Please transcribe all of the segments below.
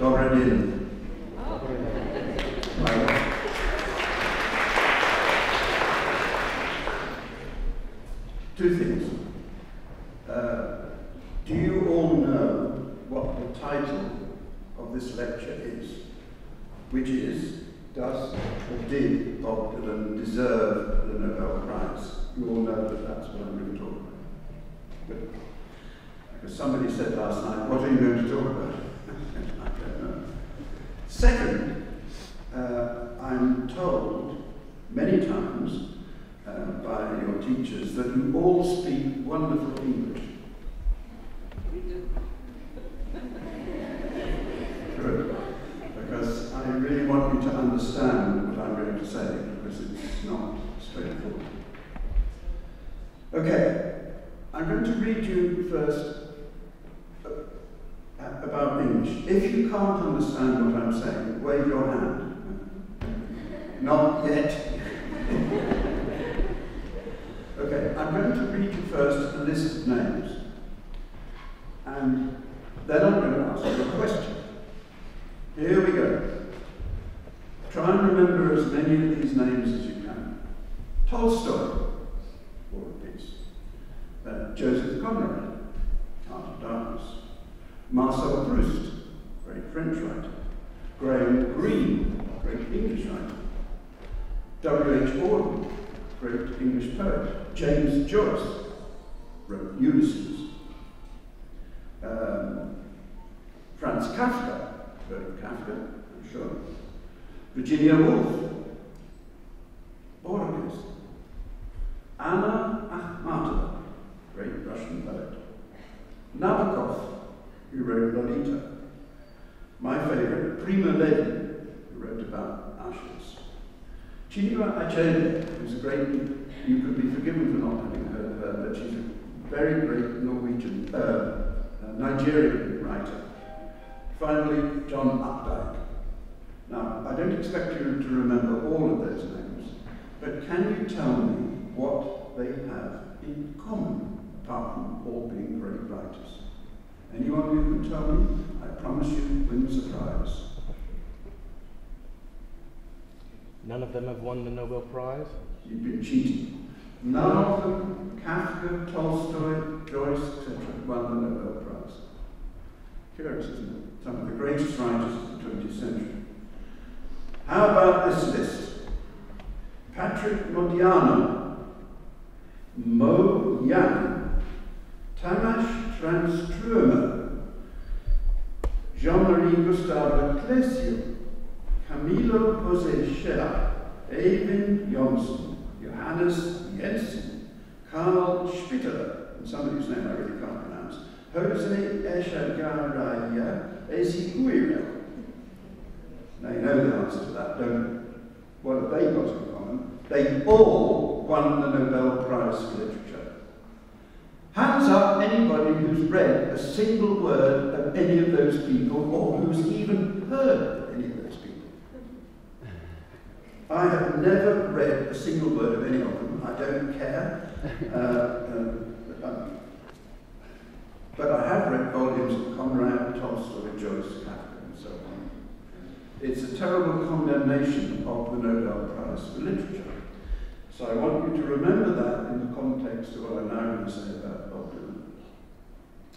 Boba Dілана. Two things. Do you all know what the title of this lecture is? Which is, does or did Bob Dylan deserve the Nobel Prize? You all know that that's what I'm going to talk about. Good. Because somebody said last night, what are you going to talk about? I don't know. Second, I'm told many times by your teachers that you all speak wonderful English. We do. Good. Because I really want you to understand what I'm going to say, because it's not straightforward. Okay, I'm going to read you first about English. If you can't understand what I'm saying, wave your hand. Not yet. Okay, I'm going to read you first a list of names, and then I'm going to ask you a question. Here we go. Try and remember as many of these names as you can. Tolstoy, War and Peace. Joseph Conrad, Art of Darkness. Marcel Proust, great French writer. Graham Greene, great English writer. W.H. Auden, great English poet. James Joyce wrote Ulysses. Franz Kafka, heard of Kafka, I'm sure. Virginia Woolf, Borges. Anna Akhmatova, great Russian poet. Nabokov, who wrote Lolita. My favorite, Prima Levi, who wrote about Auschwitz. Chinua Achebe, who's a great, you could be forgiven for not having heard of her, but she's a very great Norwegian, Nigerian writer. Finally, John Updike. Now, I don't expect you to remember all of those names, but can you tell me what they have in common, apart from all being great writers? Anyone who can tell me, I promise you, wins a prize. None of them have won the Nobel Prize? You've been cheating. None of them, Kafka, Tolstoy, Joyce, etc., won the Nobel Prize. Curious, isn't it? Some of the greatest writers of the 20th century. How about this list? Patrick Modiano, Mo Yan, Tamas Tranströmer, Jean-Marie Gustave Leclerc, Camilo José Scheller, Eivind Johnson, Johannes Jensen, Karl Spitteler, and somebody's name I really can't pronounce, Jose Echegaray Eziguirre. Now you know the answer to that, don't you? What have they got in common? They all won the Nobel Prize for Literature. Hands up anybody who's read a single word of any of those people, or who's even heard of any of those people. I have never read a single word of any of them. I don't care. But I have read volumes of Conrad, Tolstoy, Joyce, Kafka, and so on. It's a terrible condemnation of the Nobel Prize for Literature. So I want you to remember that in the context of what I'm now going to say about Bob Dylan.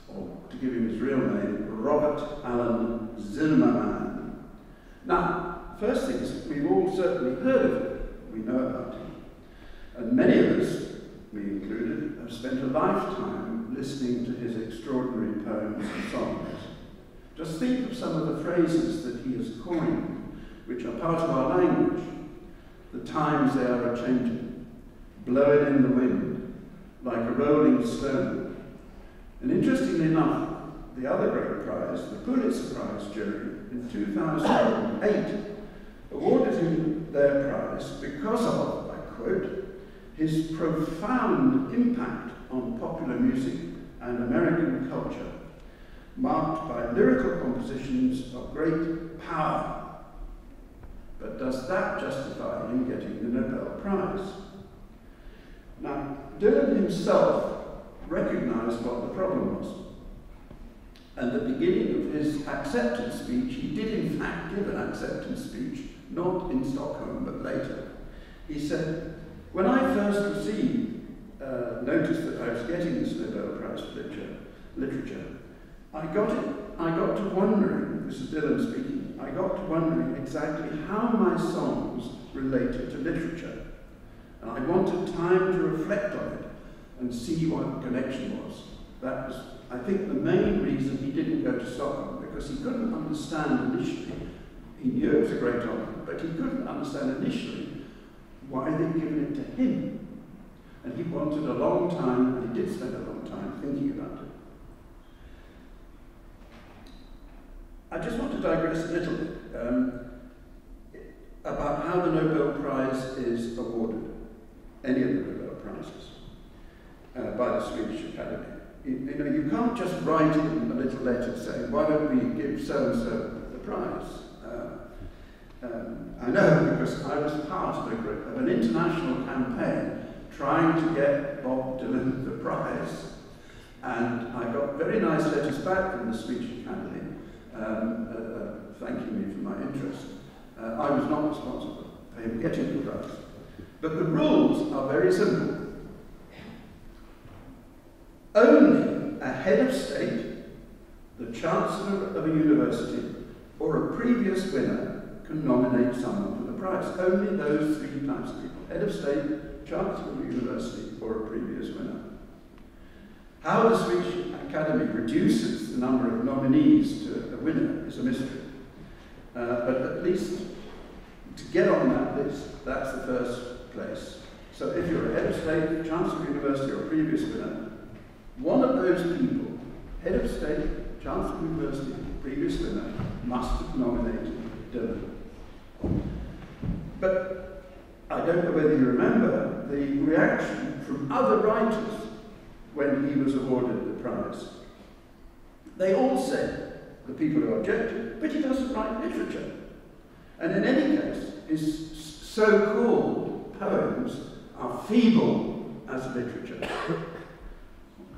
Or, to give him his real name, Robert Allen Zimmerman. Now, first thing is, we've all certainly heard of him. We know about him. And many of us, me included, have spent a lifetime listening to his extraordinary poems and songs. Just think of some of the phrases that he has coined, which are part of our language. The times they are a-changing, blowing in the wind, like a rolling stone. And interestingly enough, the other great prize, the Pulitzer Prize jury, in 2008, awarded him their prize because of, I quote, his profound impact on popular music and American culture, marked by lyrical compositions of great power. But does that justify him getting the Nobel Prize? Now, Dylan himself recognized what the problem was. And the beginning of his his acceptance speech, he did in fact give an acceptance speech, not in Stockholm, but later. He said, when I first received notice that I was getting this Nobel Prize for literature, I got to wondering, this is Dylan speaking, I got to wondering exactly how my songs related to literature. And I wanted time to reflect on it and see what the connection was. That was, I think, the main reason he didn't go to Stockholm, because he couldn't understand initially, he knew it was a great honor, but he couldn't understand initially why they'd given it to him. And he wanted a long time, and he did spend a long time thinking about it. I just want to digress a little bit about how the Nobel Prize is awarded, any of the Nobel Prizes, by the Swedish Academy. You know, you can't just write in a little letter saying, why don't we give so-and-so the prize? I know, because I was part of an international campaign trying to get Bob Dylan the prize. And I got very nice letters back from the Swedish Academy thanking me for my interest. I was not responsible for him getting the prize. But the rules are very simple. Only a head of state, the chancellor of a university, or a previous winner can nominate someone for the prize. Only those three types of people: head of state, chancellor of a university, or a previous winner. How the Swedish Academy reduces the number of nominees to a winner is a mystery. But at least to get on that list, that's the first place. So if you're a head of state, chancellor of a university, or a previous winner, one of those people, head of state, chancellor of a university, previous winner, must have nominated Dylan. But I don't know whether you remember the reaction from other writers when he was awarded the prize. They all said, the people who objected, but he doesn't write literature. And in any case, his so-called poems are feeble as literature.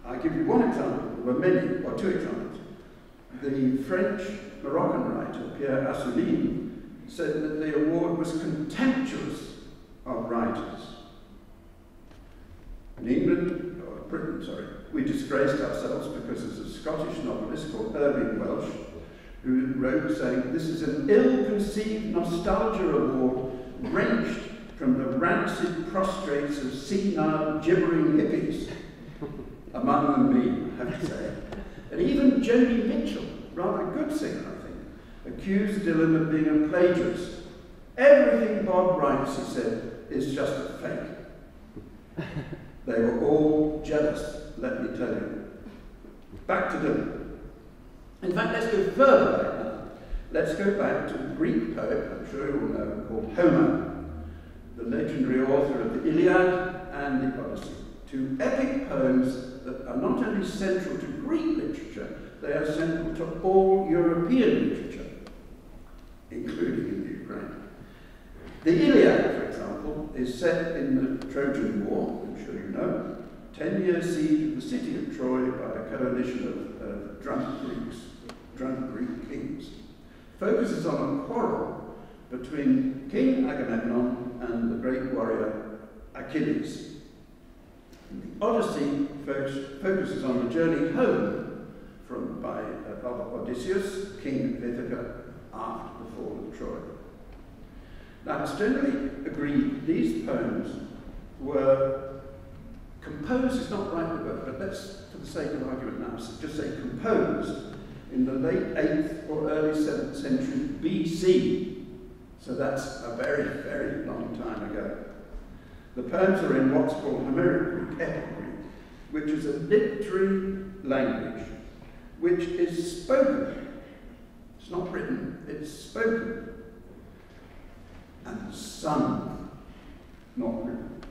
I'll give you one example, there were many, or two examples. The French-Moroccan writer, Pierre Assouline, said that the award was contemptuous of writers. In England, or Britain, sorry, we disgraced ourselves because there's a Scottish novelist called Irving Welsh who wrote saying, this is an ill-conceived nostalgia award wrenched from the rancid prostrates of senile, gibbering hippies. Among them me, I have to say. And even Joni Mitchell, rather a good singer, I think, accused Dylan of being a plagiarist. Everything Bob writes, he said, is just a fake. They were all jealous, let me tell you. Back to Dylan. In fact, let's go further back now. Let's go back to a Greek poet, I'm sure you all know, called Homer, the legendary author of the Iliad and the Odyssey. Two epic poems that are not only central to Greek literature, they are central to all European literature, including in the Ukraine. The Iliad, for example, is set in the Trojan War, I'm sure you know, 10-year siege of the city of Troy by a coalition of drunk Greek kings. Focuses on a quarrel between King Agamemnon and the great warrior Achilles. The Odyssey focuses on the journey home by Odysseus, king of Ithaca, after the fall of Troy. Now, it's generally agreed these poems were composed, is not the right word, but let's, for the sake of argument now, just say composed in the late 8th or early 7th century BC. So that's a very, very long time ago. The poems are in what's called Homeric Greek, Epic Greek, which is a literary language which is spoken. It's not written, it's spoken. And sung, not written.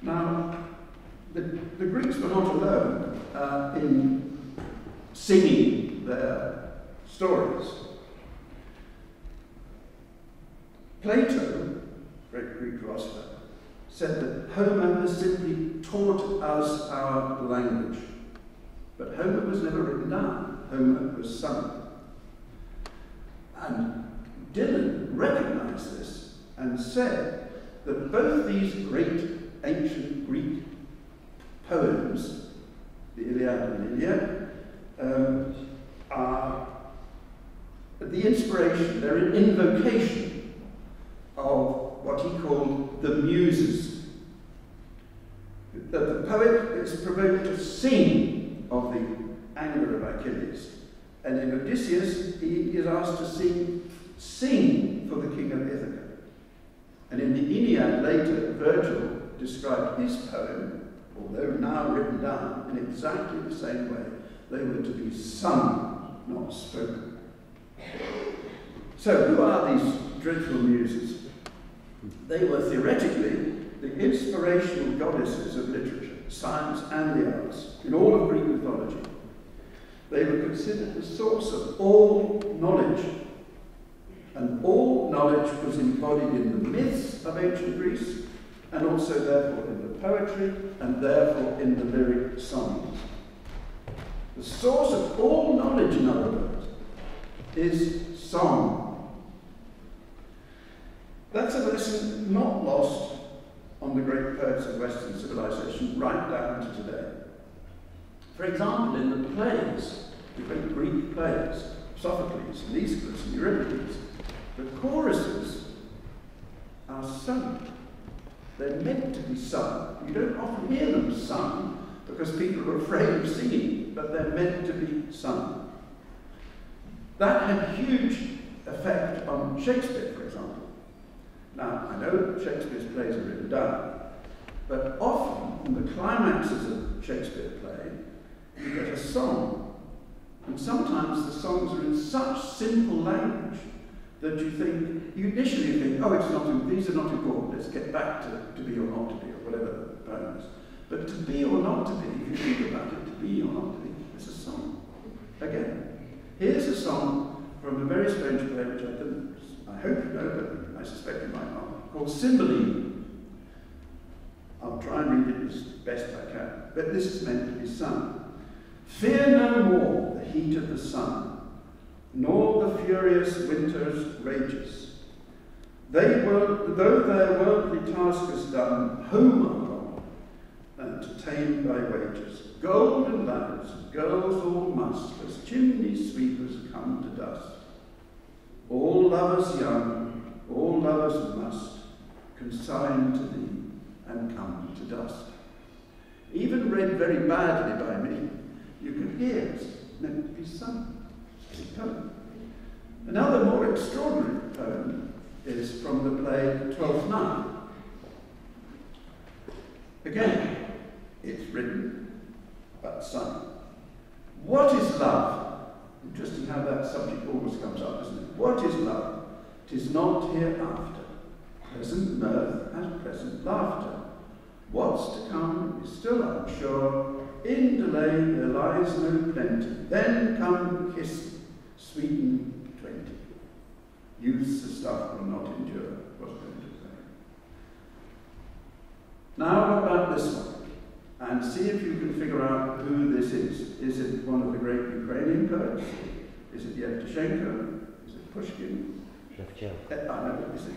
Now, the Greeks were not alone in singing their stories. Plato, great Greek philosopher, said that Homer has simply taught us our language. But Homer was never written down. Homer was sung. And Dylan recognized this and said that both these great ancient Greek poems, the Iliad and Iliad, are the inspiration, they're an invocation of what he called the Muses. That the poet is provoked to sing of the anger of Achilles. And in Odysseus, he is asked to sing for the king of Ithaca. And in the Aeneid later, Virgil described his poem, although now written down, in exactly the same way. They were to be sung, not spoken. So who are these dreadful muses? They were theoretically the inspirational goddesses of literature, science and the arts, in all of Greek mythology. They were considered the source of all knowledge. And all knowledge was embodied in the myths of ancient Greece, and also therefore in the poetry, and therefore in the lyric songs. The source of all knowledge, in other words, is song. That's a lesson not lost on the great poets of Western civilization right down to today. For example, in the plays, the great Greek plays, Sophocles and Aeschylus and Euripides, the choruses are sung. They're meant to be sung. You don't often hear them sung because people are afraid of singing, but they're meant to be sung. That had huge effect on Shakespeare, for example. Now, I know Shakespeare's plays are written down, but often in the climaxes of a Shakespeare play, you get a song. And sometimes the songs are in such simple language that you initially think, oh, these are not important, let's get back to be or not to be, or whatever the poem is. But to be or not to be, if you think about it, to be or not to be, it's a song. Again, here's a song from a very strange play, which I hope you know, but I suspect you might not, called Cymbeline. I'll try and read it as best I can, but this is meant to be sung. Fear no more the heat of the sun, nor the furious winter's rages. Though their worldly task is done, home are gone, and to tame thy wages. Golden lads, girls all must, as chimney sweepers come to dust. All lovers young, all lovers must, consign to thee and come to dust. Even read very badly by me, you can hear it's meant to be sung. Another more extraordinary poem is from the play Twelfth Night. Again, it's written but sung. What is love? Interesting how that subject always comes up, isn't it? What is love? 'Tis not hereafter. Present mirth and present laughter. What's to come is still unsure. In delay there lies no plenty. Then come kiss me, sweeten 20. Youth's the stuff will not endure, was going to say. Now what about this one? And see if you can figure out who this is. Is it one of the great Ukrainian poets? Is it Yevtushenko? Is it Pushkin? Shevchenko. I know, is it?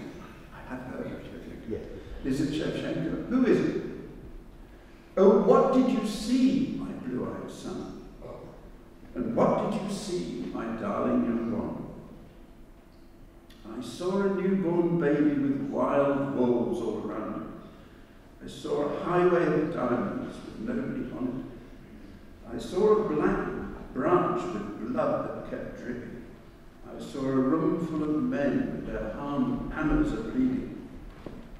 I have heard of Shevchenko. Yes. Is it Shevchenko? Who is it? Oh, what did you see, my blue-eyed son? And what did you see, my darling young one? I saw a newborn baby with wild wolves all around it. I saw a highway of diamonds with nobody on it. I saw a black branch with blood that kept dripping. I saw a room full of men with their hammers are bleeding.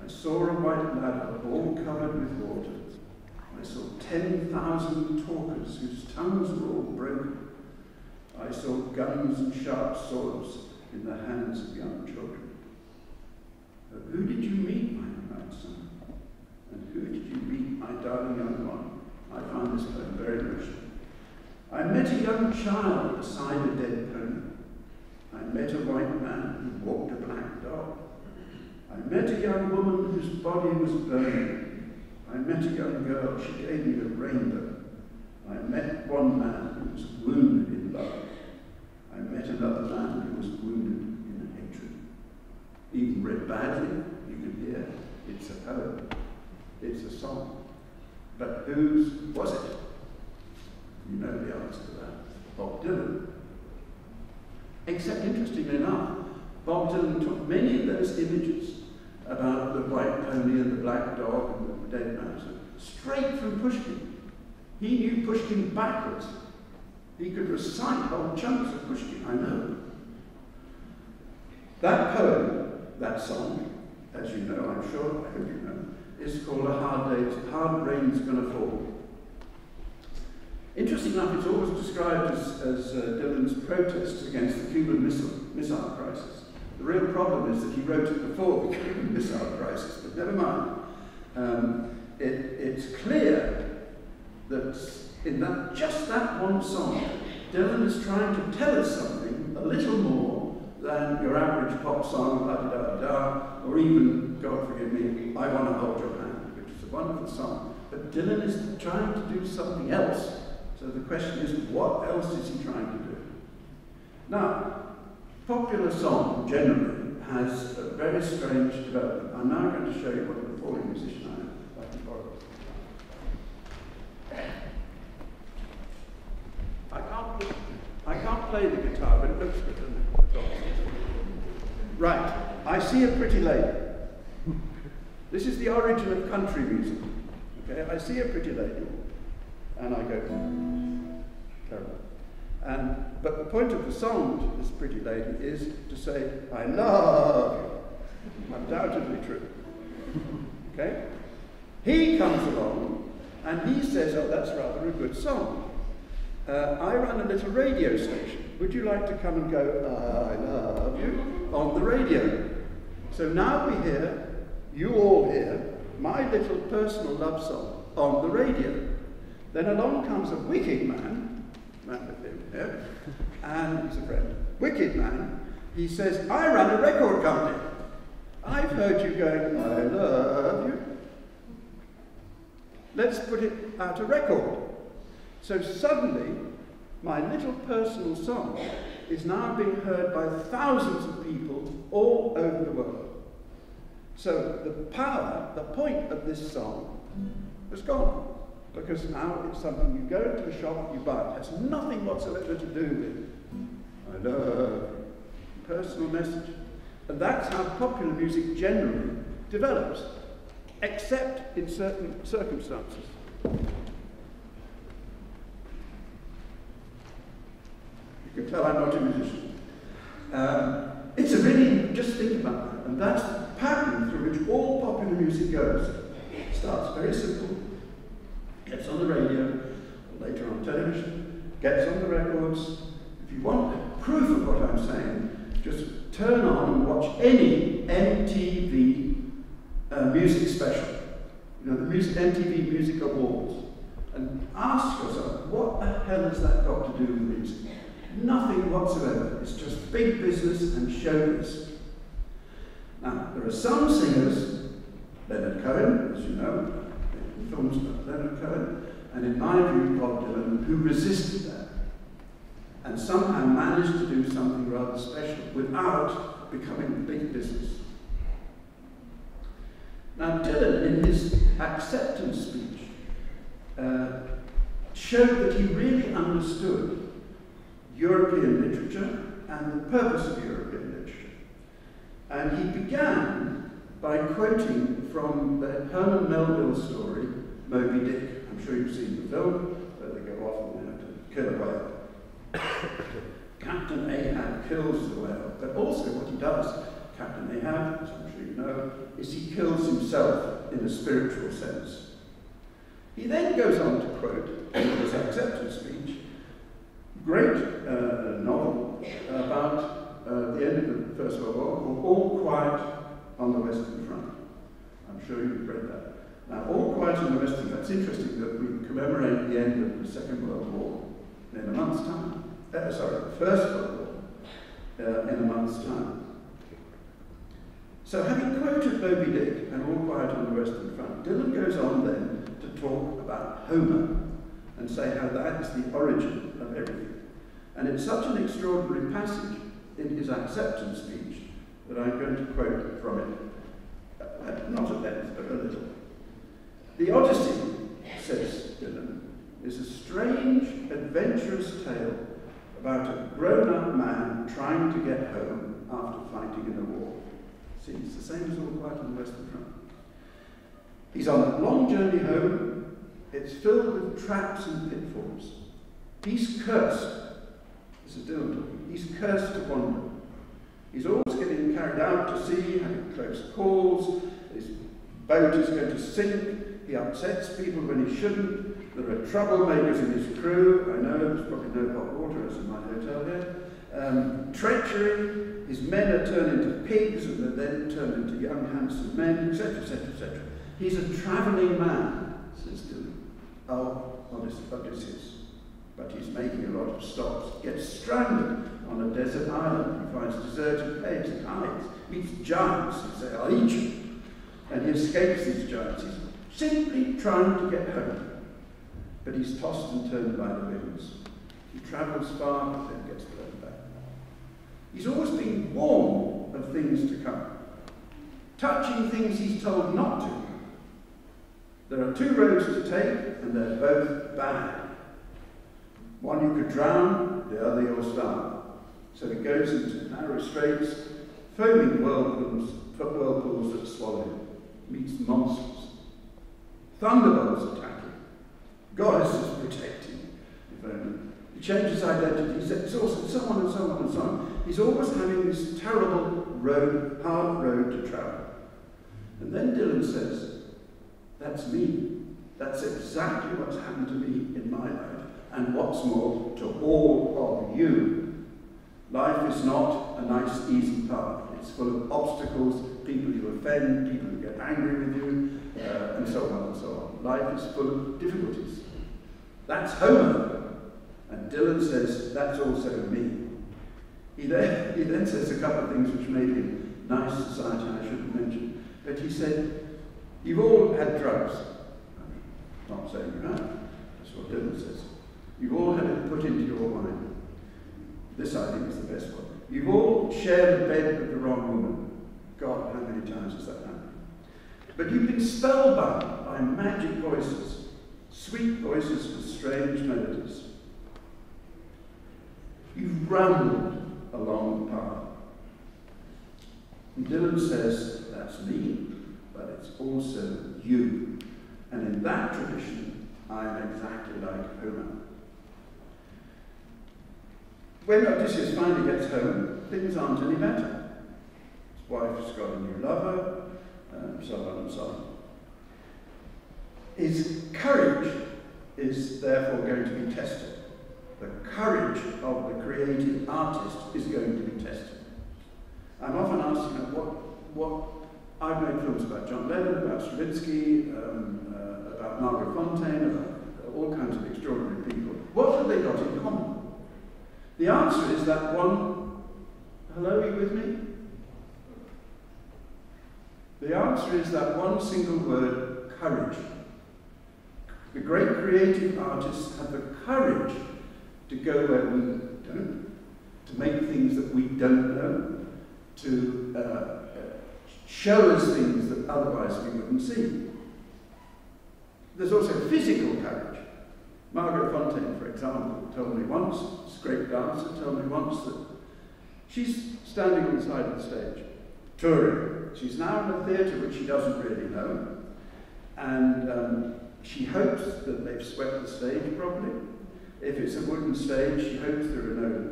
I saw a white ladder all covered with water. I saw 10,000 talkers whose tongues were all broken. I saw guns and sharp swords in the hands of young children. But who did you meet, my young son? And who did you meet, my darling young one? I found this poem very emotional. I met a young child beside a dead pony. I met a white man who walked a black dog. I met a young woman whose body was burning. I met a young girl, she gave me a rainbow. I met one man who was wounded in love. another man who was wounded in hatred. Even read badly, you can hear, it's a poem, it's a song. But whose was it? You know the answer to that. Bob Dylan. Except, interestingly enough, Bob Dylan took many of those images about the white pony and the black dog and the dead mouse straight from Pushkin. He knew Pushkin backwards. He could recite whole chunks of Pushkin, I know. That poem, that song, as you know, I'm sure, I hope you know, is called A Hard Rain's Gonna Fall. Interesting enough, it's always described as Dylan's protests against the Cuban Missile Crisis. The real problem is that he wrote it before the Cuban Missile Crisis, but never mind. It's clear that in just that one song, Dylan is trying to tell us something a little more than your average pop song, la-di-da-di-da, or even, God forgive me, I Want to Hold Your Hand, which is a wonderful song. But Dylan is trying to do something else. So the question is, what else is he trying to do? Now, popular song generally has a very strange development. I'm now going to show you what a recording musician I am. If I can borrow it. I can't play the guitar, but it looks good, doesn't it? Right, I see a pretty lady. This is the origin of country music. Okay, I see a pretty lady, and I go, terrible. But the point of the song to this pretty lady is to say, I love you. Undoubtedly true. Okay? He comes along, and he says, oh, that's rather a good song. I run a little radio station. Would you like to come and go, I love you, on the radio? So now we hear, you all hear, my little personal love song on the radio. Then along comes a wicked man with him here, and he's a friend. Wicked man, he says, I run a record company. I've heard you going, I love you. Let's put it out a record. So suddenly, my little personal song is now being heard by thousands of people all over the world. So the power, the point of this song has gone. Because now it's something you go to a shop, you buy. It has nothing whatsoever to do with, I love you, personal message. And that's how popular music generally develops, except in certain circumstances. You can tell I'm not a musician. It's a really, just think about that. And that's the pattern through which all popular music goes. It starts very simple, gets on the radio, later on television, gets on the records. If you want proof of what I'm saying, just turn on and watch any MTV music special. You know, the MTV Music Awards. And ask yourself, what the hell has that got to do with music? Nothing whatsoever. It's just big business and showbiz. Now, there are some singers, Leonard Cohen, as you know, the films about Leonard Cohen, and in my view, Bob Dylan, who resisted that and somehow managed to do something rather special without becoming big business. Now, Dylan, in his acceptance speech, showed that he really understood European literature and the purpose of European literature. And he began by quoting from the Herman Melville story, Moby Dick. I'm sure you've seen the film, where they go off and they have to kill a whale. Captain Ahab kills the whale, but also what he does, Captain Ahab, as I'm sure you know, is he kills himself in a spiritual sense. He then goes on to quote, in his acceptance speech, great novel about the end of the First World War called All Quiet on the Western Front. I'm sure you've read that. Now, All Quiet on the Western Front, it's interesting that we commemorate the end of the Second World War in a month's time. The First World War in a month's time. So having quoted Moby Dick and All Quiet on the Western Front, Dylan goes on then to talk about Homer and say how that is the origin of everything. And it's such an extraordinary passage in his acceptance speech that I'm going to quote from it, not at length, but a little. "The Odyssey," says Dylan, "is a strange, adventurous tale about a grown-up man trying to get home after fighting in a war." See, it's the same as All Quiet on the Western Front. He's on a long journey home. It's filled with traps and pitfalls. He's cursed. This is Dylan talking. He's cursed to wander. He's always getting carried out to sea, having close calls. His boat is going to sink. He upsets people when he shouldn't. There are troublemakers in his crew. I know there's probably no hot water as in my hotel here. Treachery. His men are turned into pigs and are then turned into young, handsome men, etc., etc., etc. He's a travelling man, says Dylan. Oh, Odysseus. But he's making a lot of stops. Gets stranded on a desert island. He finds deserted caves and hides. Meets giants who say, "I'll eat you." And he escapes these giants. He's simply trying to get home. But he's tossed and turned by the winds. He travels far, but then gets blown back. He's always been warned of things to come, touching things he's told not to. There are two roads to take, and they're both bad. One you could drown, the other you'll starve. So he goes into narrow straits, foaming whirlpools that swallow him, meets monsters. Thunderbolts attack him. Goddesses protect him. He changes identity, he says, and so on and so on and so on. He's always having this terrible road, hard road to travel. And then Dylan says, "That's me. That's exactly what's happened to me in my life. And what's more, to all of you. Life is not a nice, easy path. It's full of obstacles, people you offend, people who get angry with you, and so on and so on. Life is full of difficulties." That's Homer. And Dylan says, that's also me. He then says a couple of things which made him nice society, I shouldn't mention. But he said, "You've all had drugs." I'm not saying you have. That's what Dylan says. "You've all had it put into your wine." This, I think, is the best one. "You've all shared a bed with the wrong woman." God, how many times has that happened? "But you've been spellbound by magic voices, sweet voices with strange melodies. You've rambled along the path." And Dylan says, that's me, but it's also you. And in that tradition, I'm exactly like Homer. When Odysseus finally gets home, things aren't any better. His wife's got a new lover, so on and so on. His courage is therefore going to be tested. The courage of the creative artist is going to be tested. I'm often asked, what I've made films about John Lennon, about Strawinski, about Margaret Fontaine, about all kinds of extraordinary people. What have they got in common? The answer is that one, hello, are you with me? The answer is that one single word, courage. The great creative artists have the courage to go where we don't, to make things that we don't know, to show us things that otherwise we wouldn't see. There's also physical courage. Margaret Fontaine, for example, told me once, this great dancer, told me once that she's standing on the side of the stage, touring. She's now in a theatre which she doesn't really know, and she hopes that they've swept the stage properly. If it's a wooden stage, she hopes there are no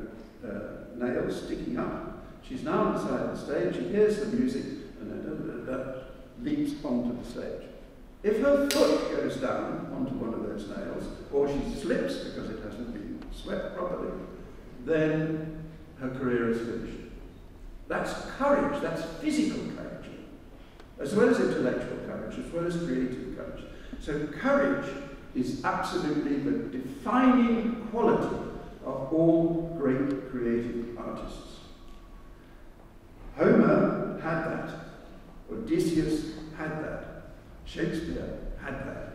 nails sticking up. She's now on the side of the stage, she hears the music, and leaps onto the stage. If her foot goes down onto one of those nails, or she slips because it hasn't been swept properly, then her career is finished. That's courage, that's physical courage, as well as intellectual courage, as well as creative courage. So courage is absolutely the defining quality of all great creative artists. Homer had that. Odysseus had that. Shakespeare had that.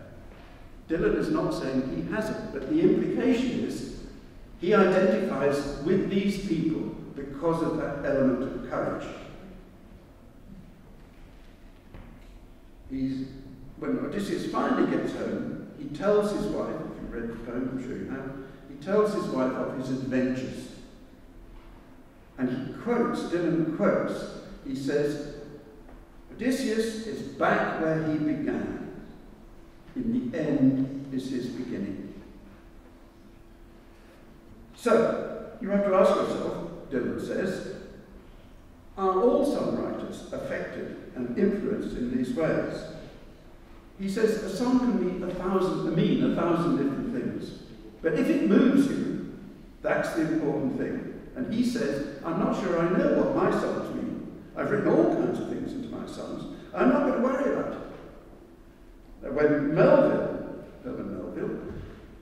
Dylan is not saying he hasn't, but the implication is he He identifies with these people because of that element of courage. When Odysseus finally gets home, he tells his wife, if you've read the poem, I'm sure you have, he tells his wife of his adventures. And he quotes, Dylan quotes, he says, Odysseus is back where he began. In the end is his beginning. So, you have to ask yourself, Dylan says, are all songwriters affected and influenced in these ways? He says a song can mean a thousand different things. But if it moves you, that's the important thing. And he says, I'm not sure I know what my songs mean. I've written all kinds of things into my songs. I'm not going to worry about it. When Melville,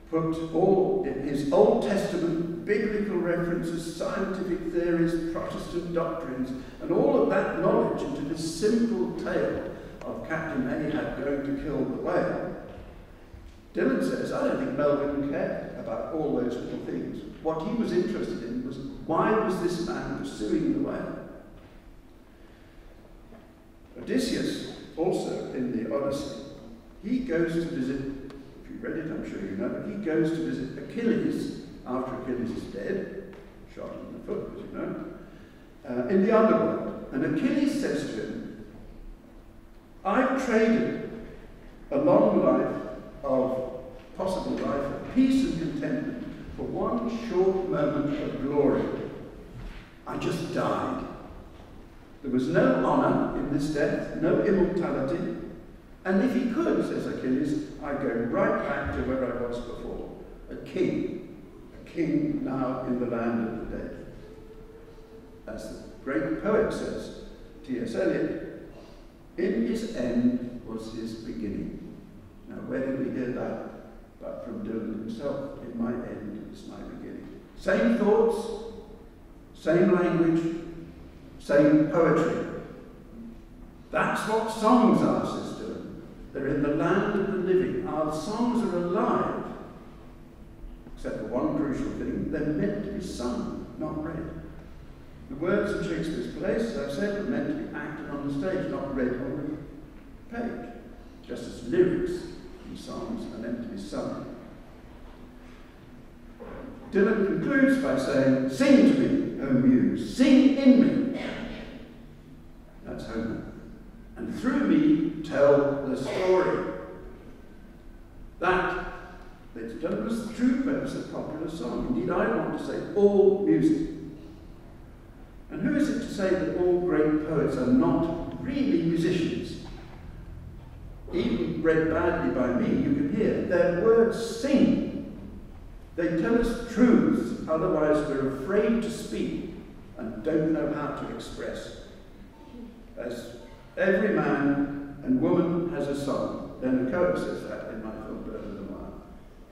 put all his Old Testament biblical references, scientific theories, Protestant doctrines, and all of that knowledge into this simple tale of Captain Ahab going to kill the whale, Dylan says, I don't think Melville cared about all those little things. What he was interested in was, why was this man pursuing the whale? Odysseus, also in the Odyssey, he goes to visit, if you read it, I'm sure you know, but he goes to visit Achilles after Achilles is dead, shot in the foot, as you know, in the underworld. And Achilles says to him, I've traded a long life of possible life of peace and contentment for one short moment of glory. I just died. There was no honor in this death, no immortality, and if he could, says Achilles, I'd go right back to where I was before, a king now in the land of the dead. As the great poet says, T.S. Eliot, in his end was his beginning. Now where did we hear that? But from Dylan himself, in my end is my beginning. Same thoughts, same language, same poetry. That's what songs are, says Dylan. They're in the land of the living. Our songs are alive. Except for one crucial thing, they're meant to be sung, not read. The words in Shakespeare's plays, as I've said, are meant to be acted on the stage, not read on the page. Just as lyrics in songs are meant to be sung. Dylan concludes by saying, sing to me, O muse, sing in me. That's Homer. And through me tell the story. That was the true purpose of popular song. Indeed, I want to say all music. And who is it to say that all great poets are not really musicians? Even read badly by me, you can hear their words sing. They tell us truths, otherwise we're afraid to speak and don't know how to express. As every man and woman has a song. Then the poet says that in my film, Bird of the Mile.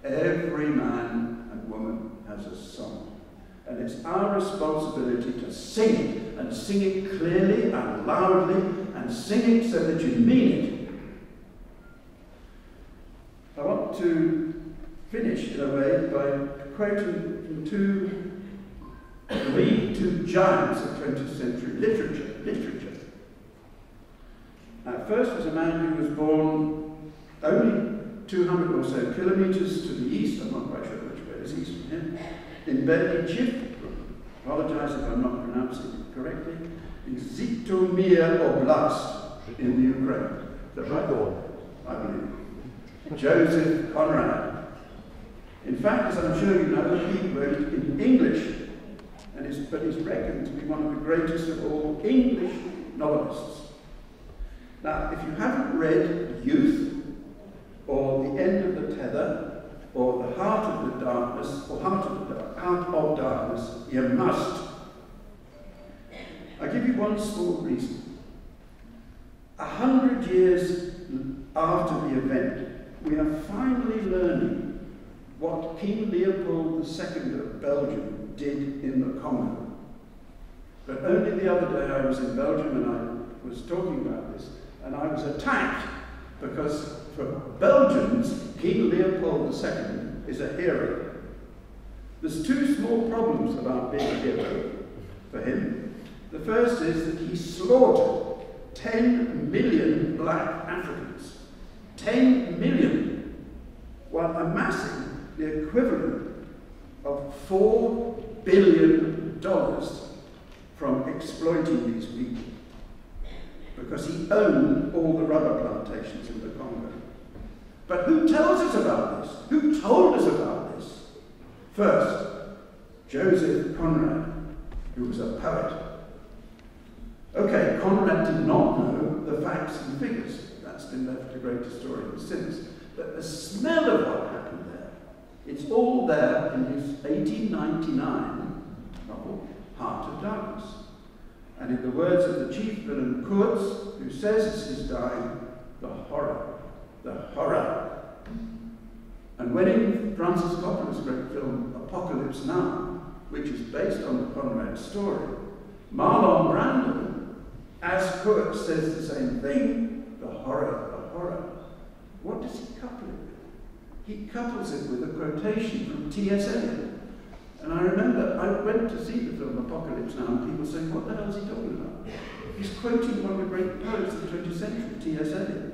Every man and woman has a song. And it's our responsibility to sing it, and sing it clearly and loudly, and sing it so that you mean it. I want to finish, in a way, by quoting from two giants of 20th century literature. First was a man who was born only 200 or so kilometres to the east, I'm not quite sure which way is east from here, in Berdichev, apologise if I'm not pronouncing it correctly, in Zhytomyr Oblast in the Ukraine. Is that right? I believe. Joseph Conrad. In fact, as I'm sure you know, he wrote it in English, but he's reckoned to be one of the greatest of all English novelists. Now, if you haven't read Youth, or The End of the Tether, or The Heart of the Darkness, or Heart of Darkness, you must. I'll give you one small reason. 100 years after the event, we are finally learning what King Leopold II of Belgium did in the Congo. But only the other day I was in Belgium and I was talking about this, and I was attacked because for Belgians, King Leopold II is a hero. There's two small problems about being a hero for him. The first is that he slaughtered 10 million black Africans. 10 million, while amassing the equivalent of $4 billion from exploiting these people, because he owned all the rubber plantations in the Congo. But who tells us about this? Who told us about this? First, Joseph Conrad, who was a poet. Okay, Conrad did not know the facts and figures. That's been left to great historians since. But the smell of what happened there, it's all there in his 1899 novel, Heart of Darkness. And in the words of the chief villain Kurtz, who says as he's dying, the horror, the horror. And when in Francis Coppola's great film, Apocalypse Now, which is based on the Conrad story, Marlon Brando, as Kurtz, says the same thing, the horror, the horror. What does he couple it with? He couples it with a quotation from T.S. Eliot. And I remember, I went to see the film Apocalypse Now, and people saying, what the hell is he talking about? He's quoting one of the great poets of the 20th century, T.S. Eliot.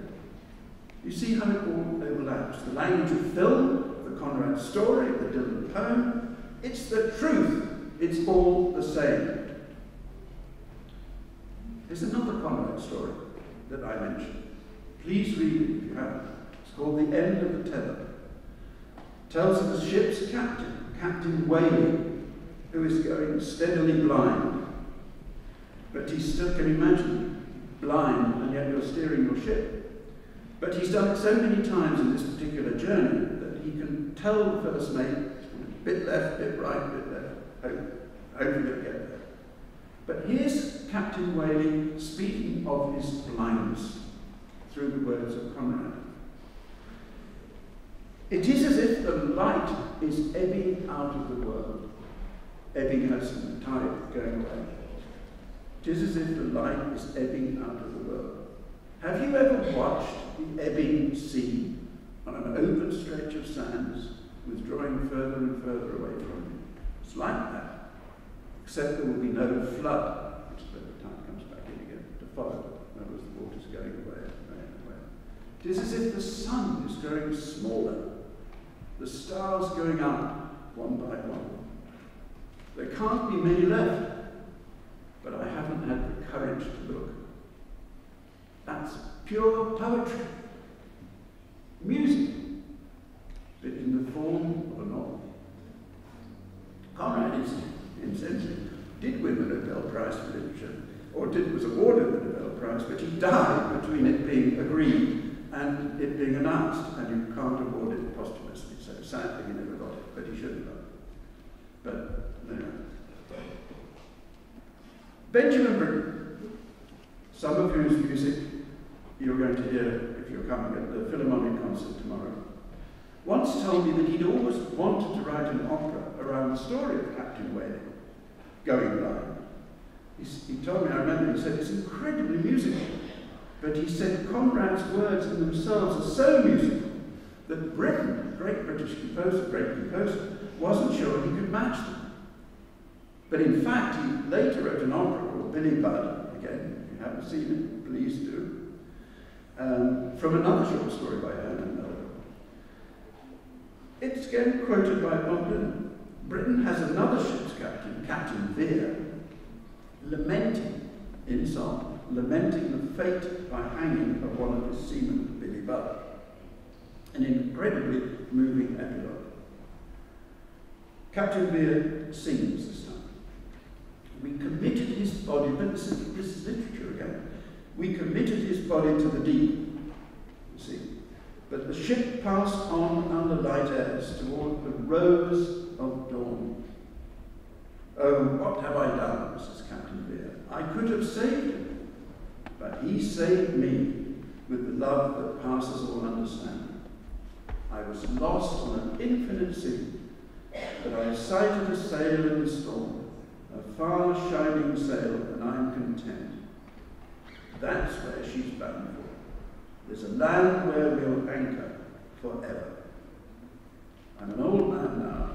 You see how it all overlaps. The language of film, the Conrad story, the Dylan poem, it's the truth. It's all the same. There's another Conrad story that I mentioned. Please read it if you haven't. It's called The End of the Tether. It tells of the ship's captain, Captain Whaley, who is going steadily blind. But he's still, can you imagine, blind, and yet you're steering your ship. But he's done it so many times in this particular journey that he can tell the first mate, bit left, bit right, bit left, hoping to get there. But here's Captain Whaley speaking of his blindness through the words of Conrad. It is as if the light is ebbing out of the world. Ebbing as in the tide going away. It is as if the light is ebbing out of the world. Have you ever watched the ebbing sea on an open stretch of sands, withdrawing further and further away from you? It's like that, except there will be no flood, which by the time it comes back in again, to follow. In other words, the water's going away, away, away. It is as if the sun is growing smaller, the stars going up one by one. There can't be many left, but I haven't had the courage to look. That's pure poetry. Music, but in the form of a novel. Conrad is insensate. Did win the Nobel Prize for Literature, or was awarded the Nobel Prize, but he died between it being agreed and it being announced, and you can't award it posthumously. So sadly he never got it, but he should have done it. But anyway. Benjamin Britten, some of whose music you're going to hear if you're coming at the Philharmonic concert tomorrow, once told me that he'd always wanted to write an opera around the story of Captain Whaley going blind. He told me, I remember, he said, it's incredibly musical. But he said Conrad's words in themselves are so musical that Britten, great British composer, wasn't sure he could match them. But in fact, he later wrote an opera called Billy Budd. Again, if you haven't seen it, please do. From another short story by Herman Melville. It's again quoted by Bob Dylan. Britain has another ship's captain, Captain Vere, lamenting in song, lamenting the fate by hanging of one of his seamen, Billy Budd. An incredibly moving epilogue. Captain Vere sings this time. We committed his body, but this is literature again. We committed his body to the deep, you see. But the ship passed on under light airs toward the rose of dawn. Oh, what have I done, says Captain Vere. I could have saved him, but he saved me with the love that passes all understanding. I was lost on an infinite sea, but I sighted a sail in the storm, a far shining sail, and I'm content. That's where she's bound for. There's a land where we'll anchor forever. I'm an old man now,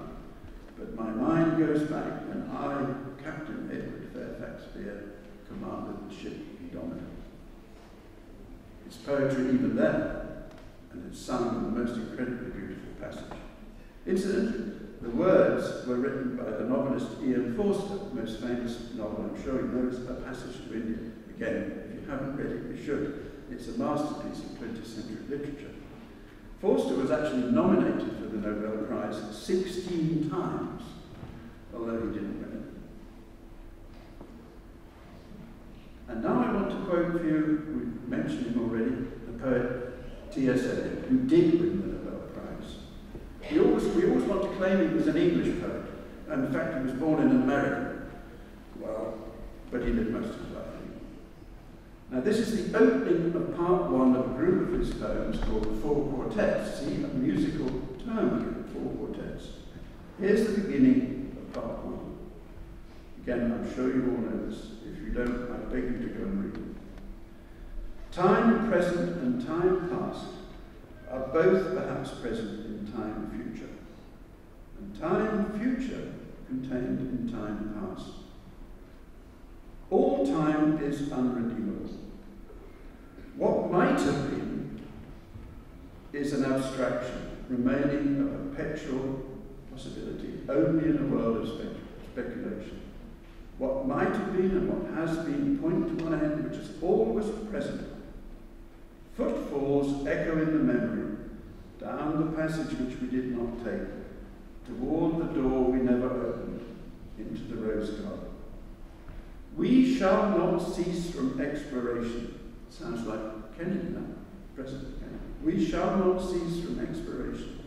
but my mind goes back when I, Captain Edward Fairfax Beer, commanded the ship he dominated. It's poetry even then, and it's sung in the most incredibly beautiful passage. Incidentally, the words were written by the novelist Ian Forster, the most famous novel, I'm sure you know, is A Passage to India. Again, if you haven't read it, you should. It's a masterpiece of 20th century literature. Forster was actually nominated for the Nobel Prize 16 times, although he didn't win it. And now I want to quote for you, we mentioned him already, the poet T.S. Eliot, who did win the Nobel Prize. We always want to claim he was an English poet, and in fact he was born in America. Well, but he lived most of his life in England. Now this is the opening of part one of a group of his poems called the Four Quartets. See, a musical term here, Four Quartets. Here's the beginning of part one. Again, I'm sure you all know this. If you don't, I beg you to go and read it. Time present and time past are both perhaps present in time future, and time future contained in time past. All time is unredeemable. What might have been is an abstraction, remaining a perpetual possibility, only in a world of speculation. What might have been and what has been point to one end, which is always present. Footfalls echo in the memory, down the passage which we did not take, toward the door we never opened, into the rose garden. We shall not cease from exploration. Sounds like Kennedy now, President Kennedy. We shall not cease from exploration.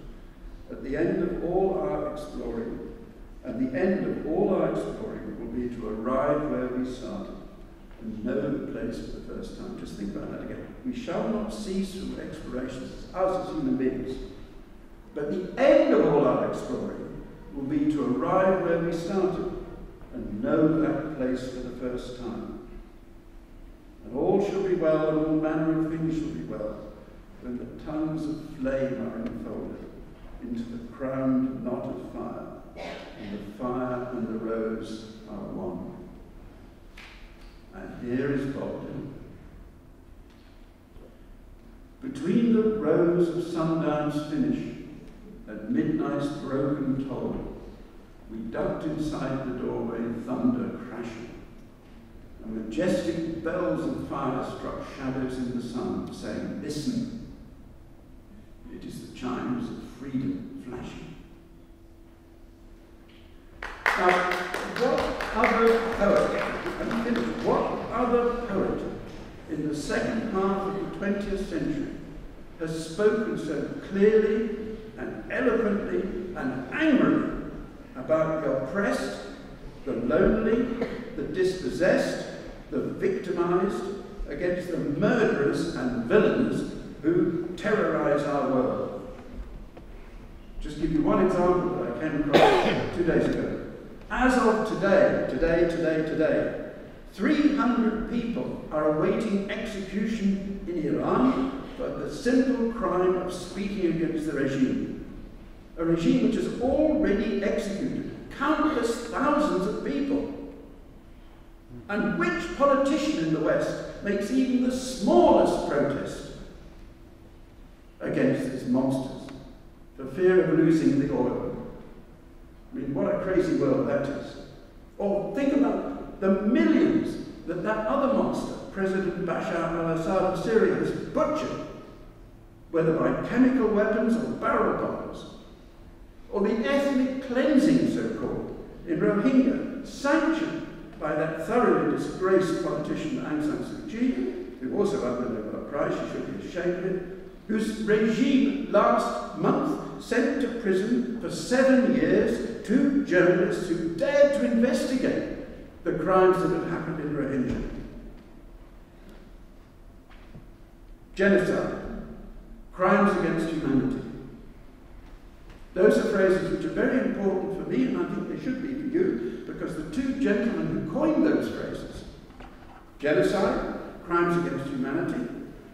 At the end of all our exploring, and the end of all our exploring will be to arrive where we started and know the place for the first time. Just think about that again. We shall not cease from exploration, us as human beings. But the end of all our exploring will be to arrive where we started and know that place for the first time. And all shall be well, and all manner of things shall be well, when the tongues of flame are enfolded into the crowned knot of fire, and the fire and the rose are one. And here is Bob Dylan. Between the rows of sundown's finish, at midnight's broken toll, we ducked inside the doorway, thunder crashing, and majestic bells of fire struck shadows in the sun, saying, "Listen, it is the chimes of freedom flashing." Now, what other poet in the second half of the 20th century has spoken so clearly and eloquently and angrily about the oppressed, the lonely, the dispossessed, the victimized, against the murderers and villains who terrorize our world? Just give you one example that I came across 2 days ago. As of today, 300 people are awaiting execution in Iran for the simple crime of speaking against the regime. A regime which has already executed countless thousands of people. And which politician in the West makes even the smallest protest against these monsters for fear of losing the oil? I mean, what a crazy world that is. Or think about the millions that other monster, President Bashar al-Assad of Syria, has butchered, whether by chemical weapons or barrel bombs, or the ethnic cleansing, so-called, in Rohingya, sanctioned by that thoroughly disgraced politician Aung San Suu Kyi, who also won the Nobel Prize, she should be ashamed of it, whose regime last month sent to prison for 7 years 2 journalists who dared to investigate the crimes that had happened in Rohingya. Genocide, crimes against humanity. Those are phrases which are very important for me, and I think they should be for you, because the 2 gentlemen who coined those phrases, genocide, crimes against humanity,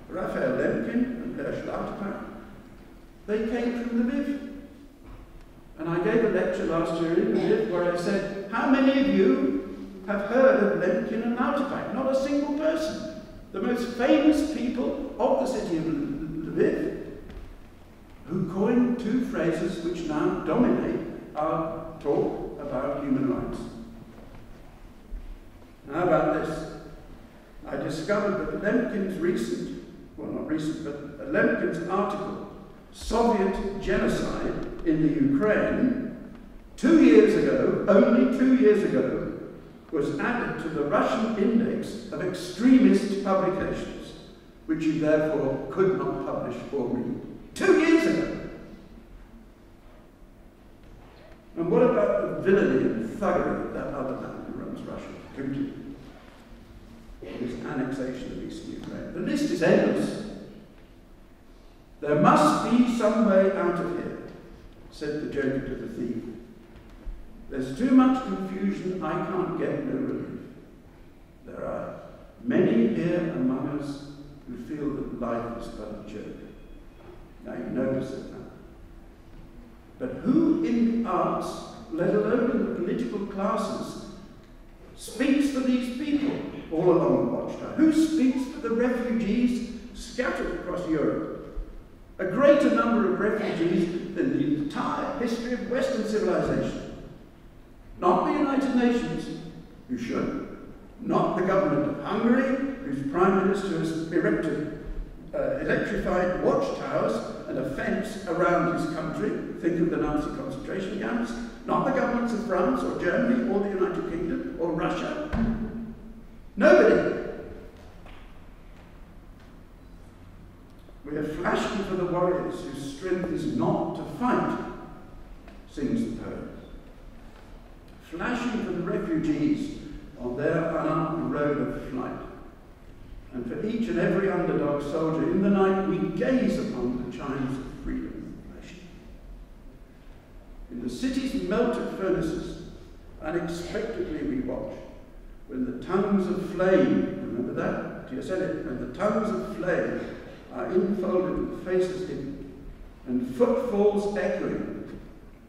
Raphael Lemkin and Hersch Lauterpacht, they came from Lviv. And I gave a lecture last year in Lviv where I said, how many of you have heard of Lemkin and Lauterbach? Not a single person. The most famous people of the city of Lviv, who coined two phrases which now dominate our talk about human rights. How about this? I discovered that Lemkin's Lemkin's article, Soviet Genocide in the Ukraine, 2 years ago, only 2 years ago, was added to the Russian index of extremist publications, which you therefore could not publish or read. 2 years ago! And what about the villainy and thuggery of that other man who runs Russia, Putin? His annexation of Eastern Ukraine. The list is endless. There must be some way out of here, said the joker to the thief. There's too much confusion, I can't get no relief. There are many here among us who feel that life is but a joke. Now you notice it now. But who in the arts, let alone in the political classes, speaks for these people all along the watchtower? Who speaks for the refugees scattered across Europe? A greater number of refugees than the entire history of Western civilization. Not the United Nations, who should. Not the government of Hungary, whose prime minister has erected electrified watchtowers and a fence around his country. Think of the Nazi concentration camps. Not the governments of France or Germany or the United Kingdom or Russia. Nobody. We are flashing for the warriors whose strength is not to fight, sings the poet. Flashing for the refugees on their unarmed road of flight. And for each and every underdog soldier, in the night we gaze upon the chimes of freedom flashing. In the city's melted furnaces, unexpectedly we watch, when the tongues of flame, remember that? T.S. Eliot, when the tongues of flame are infolded with faces hidden, and footfalls echoing,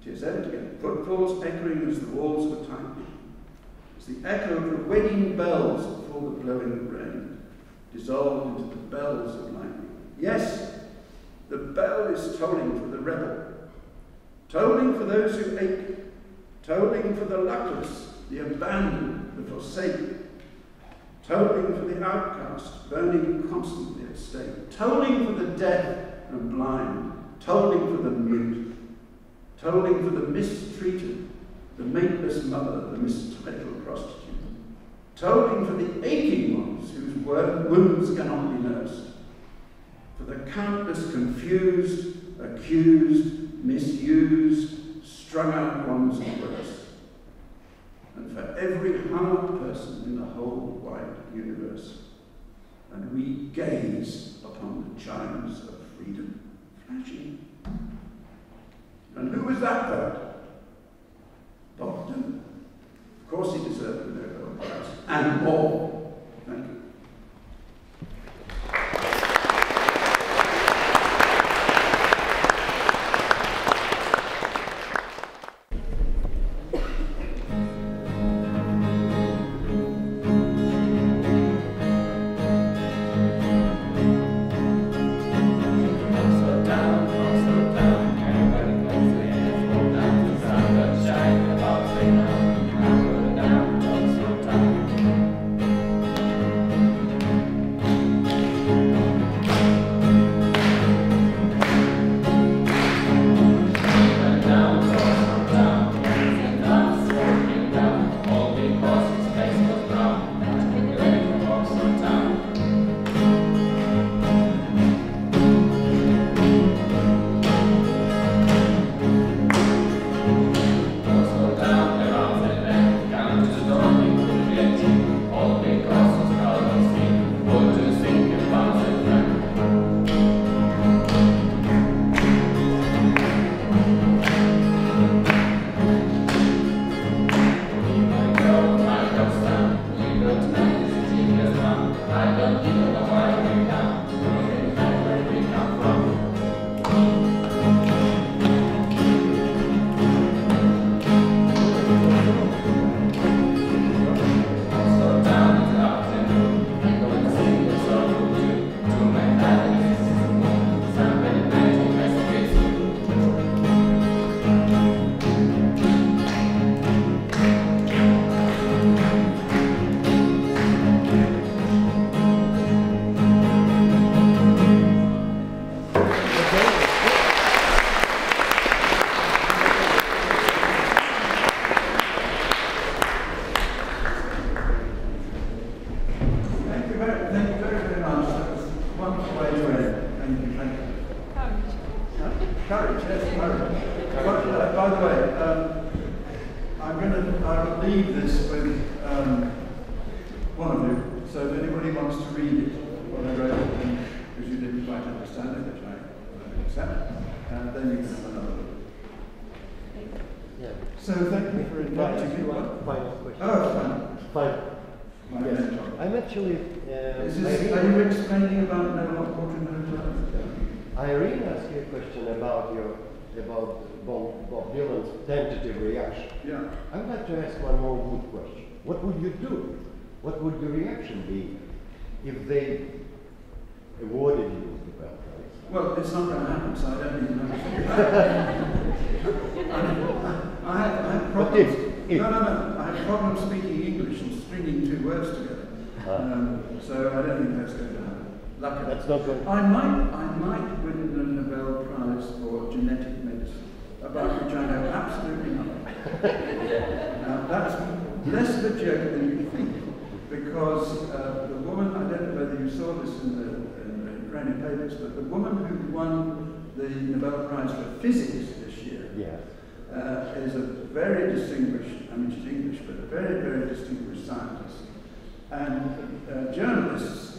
T.S. Eliot again, footfalls echoing as the walls were tightening, as the echo of the wedding bells before the blowing rain dissolved into the bells of lightning. Yes, the bell is tolling for the rebel, tolling for those who ache, tolling for the luckless, the abandoned, the forsaken, tolling for the outcast, burning constantly at stake, tolling for the deaf and blind, tolling for the mute, tolling for the mistreated, the mateless mother, the mistitled prostitute, tolling for the aching ones whose wounds cannot be nursed, for the countless confused, accused, misused, strung out ones and worse, and for every hung-up person in the whole wide universe. And we gaze upon the chimes of freedom flashing. And who was that poet? Bob Dylan. Of course he deserved the Nobel Prize, and more. Thank you. I'll leave this with one of you. So if anybody wants to read it, what I wrote, because you didn't quite understand it, which I accept, then you can have another look. Yeah. So thank you for inviting me. Final question. Oh, fine. Yes. I'm actually. Are you explaining about Irene asked you a question about Bob Dylan's tentative reaction. Yeah. I would like to ask one more good question. What would you do? What would your reaction be if they awarded you the Nobel Prize? Well, it's not going to happen, so I don't even know. I have problems. No. I have problems speaking English and stringing two words together. So I don't think that's going to happen. Luckily. That's not going to I might win the Nobel Prize for genetic medicine, about which I know absolutely nothing. Now, that's less of a joke than you think, because the woman, I don't know whether you saw this in the Ukrainian papers, but the woman who won the Nobel Prize for Physics this year is a very distinguished, I mean she's English, but a very, very distinguished scientist. And journalists,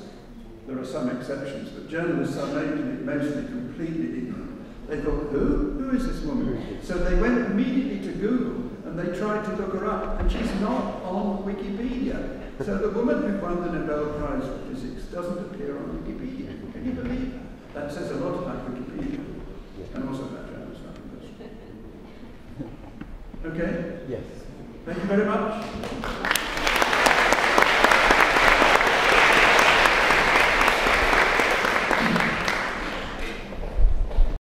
there are some exceptions, but journalists are mostly completely ignorant. They thought, who is this woman? So they went immediately to Google and they tried to look her up, and she's not on Wikipedia. So the woman who won the Nobel Prize for Physics doesn't appear on Wikipedia. Can you believe that? That says a lot about Wikipedia, and also about journalists. Okay? Yes. Thank you very much.